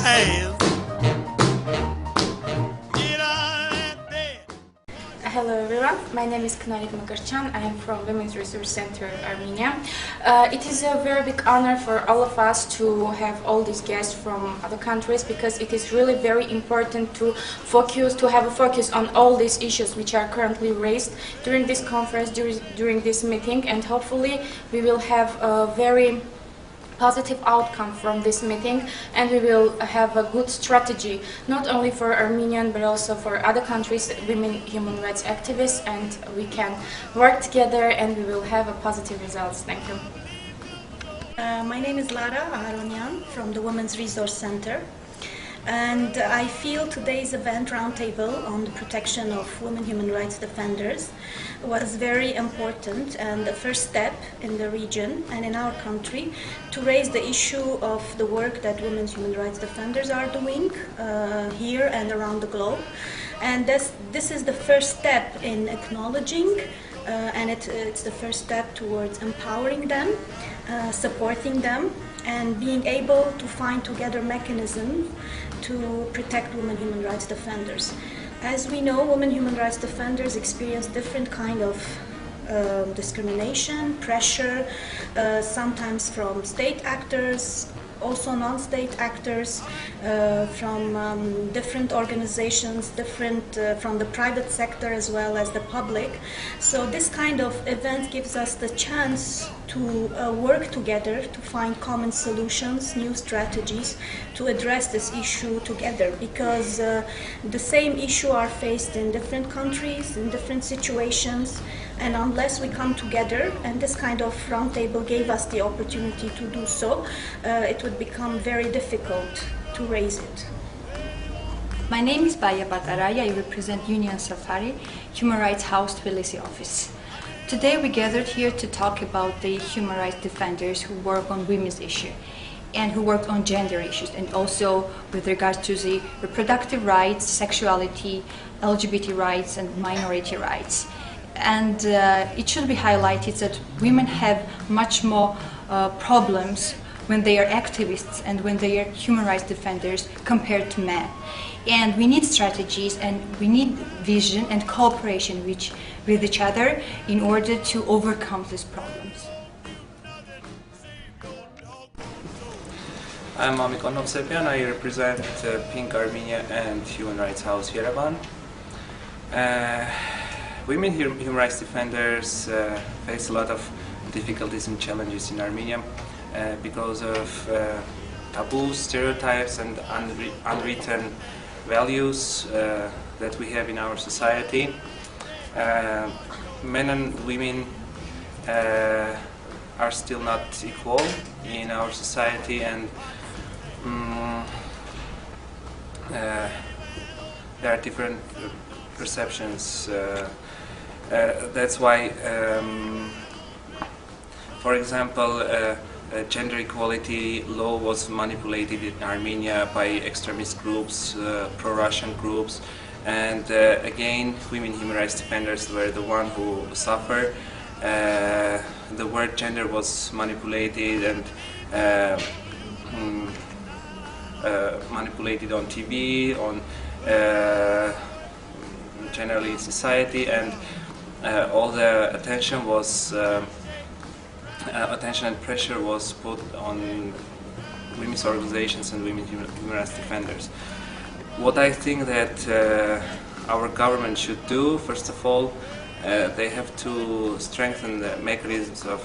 hands. Hello everyone, my name is Makarchan. I am from Women's Resource Center, Armenia. It is a very big honor for all of us to have all these guests from other countries, because it is really very important to have a focus on all these issues which are currently raised during this conference, during this meeting, and hopefully we will have a very positive outcome from this meeting, and we will have a good strategy not only for Armenian but also for other countries, women human rights activists, and we can work together and we will have a positive results. Thank you. My name is Lara Aharonian from the Women's Resource Center, and I feel today's event roundtable on the protection of women human rights defenders was very important and the first step in the region and in our country to raise the issue of the work that women's human rights defenders are doing here and around the globe. And this is the first step in acknowledging and it's the first step towards empowering them, supporting them, and being able to find together mechanisms to protect women human rights defenders. As we know, women human rights defenders experience different kind of discrimination, pressure, sometimes from state actors, also non-state actors, from different organizations, from the private sector as well as the public. So this kind of event gives us the chance to work together to find common solutions, new strategies to address this issue together, because the same issue are faced in different countries, in different situations, and unless we come together, and this kind of roundtable gave us the opportunity to do so, it would become very difficult to raise it. My name is Baya Bataray. I represent Union Safari, Human Rights House Tbilisi office. Today we gathered here to talk about the human rights defenders who work on women's issues and who work on gender issues, and also with regards to the reproductive rights, sexuality, LGBT rights and minority rights. And it should be highlighted that women have much more problems when they are activists and when they are human rights defenders compared to men. And we need strategies and we need vision and cooperation with each other in order to overcome these problems. I'm Amikon Novsepian. I represent Pink Armenia and Human Rights House Yerevan. Women human rights defenders face a lot of difficulties and challenges in Armenia because of taboos, stereotypes and unwritten values that we have in our society. Men and women are still not equal in our society, and there are different perceptions. That's why, for example, gender equality law was manipulated in Armenia by extremist groups, pro-Russian groups, and again, women human rights defenders were the one who suffer. The word gender was manipulated and manipulated on TV, on generally in society, and all the attention and pressure was put on women's organizations and women human rights defenders. What I think that our government should do, first of all, they have to strengthen the mechanisms of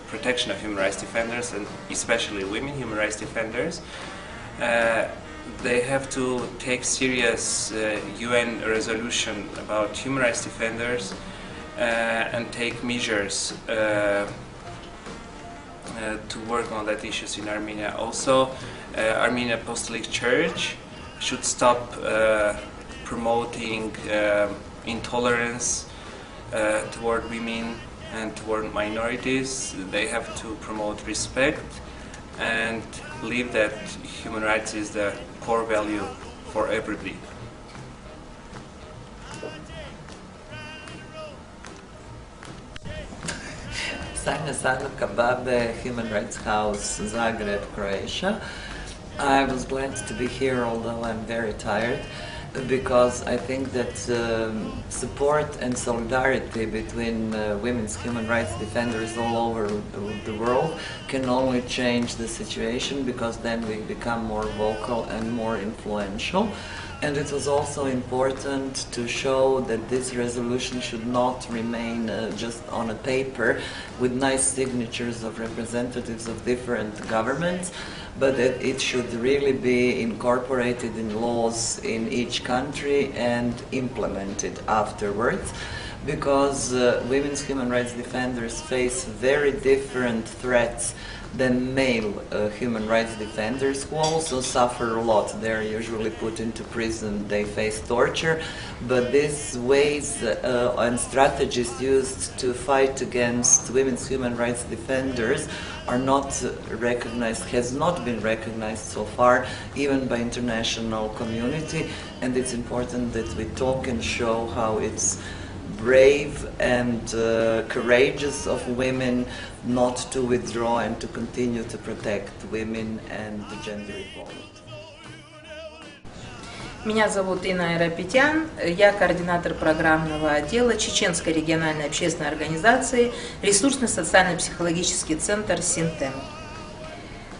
protection of human rights defenders, and especially women human rights defenders. They have to take serious UN resolution about human rights defenders and take measures to work on that issues in Armenia. Also, Armenian Apostolic Church should stop promoting intolerance toward women and toward minorities. They have to promote respect and believe that human rights is the core value for everybody. Sana Kabab, Human Rights House, Zagreb, Croatia. I was glad to be here, although I'm very tired, because I think that support and solidarity between women's human rights defenders all over the world can only change the situation, because then we become more vocal and more influential. And it was also important to show that this resolution should not remain just on a paper with nice signatures of representatives of different governments, but that it should really be incorporated in laws in each country and implemented afterwards, because women's human rights defenders face very different threats than male human rights defenders, who also suffer a lot. They're usually put into prison, they face torture, but these ways and strategies used to fight against women's human rights defenders are not recognized, has not been recognized so far, even by international community, and it's important that we talk and show how it's brave and courageous of women not to withdraw and to continue to protect women and the gender equality. Меня зовут Инна Айрапетян, я координатор программного отдела Чеченской региональной общественной организации ресурсно-социально-психологический центр «Синтем».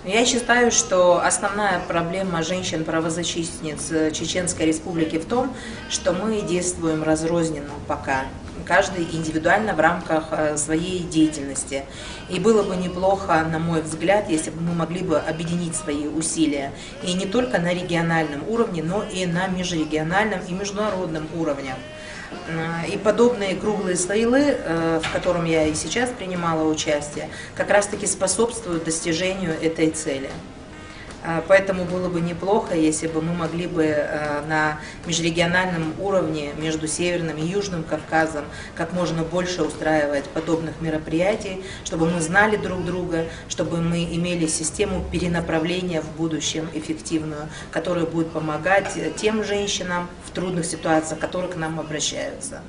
Я считаю, что основная проблема женщин-правозащитниц Чеченской Республики в том, что мы действуем разрозненно пока, каждый индивидуально в рамках своей деятельности. И было бы неплохо, на мой взгляд, если бы мы могли бы объединить свои усилия и не только на региональном уровне, но и на межрегиональном и международном уровнях. И подобные круглые столы, в котором я и сейчас принимала участие, как раз-таки способствуют достижению этой цели. Поэтому было бы неплохо, если бы мы могли бы на межрегиональном уровне между Северным и Южным Кавказом как можно больше устраивать подобных мероприятий, чтобы мы знали друг друга, чтобы мы имели систему перенаправления в будущем эффективную, которая будет помогать тем женщинам в трудных ситуациях, которые к нам обращаются.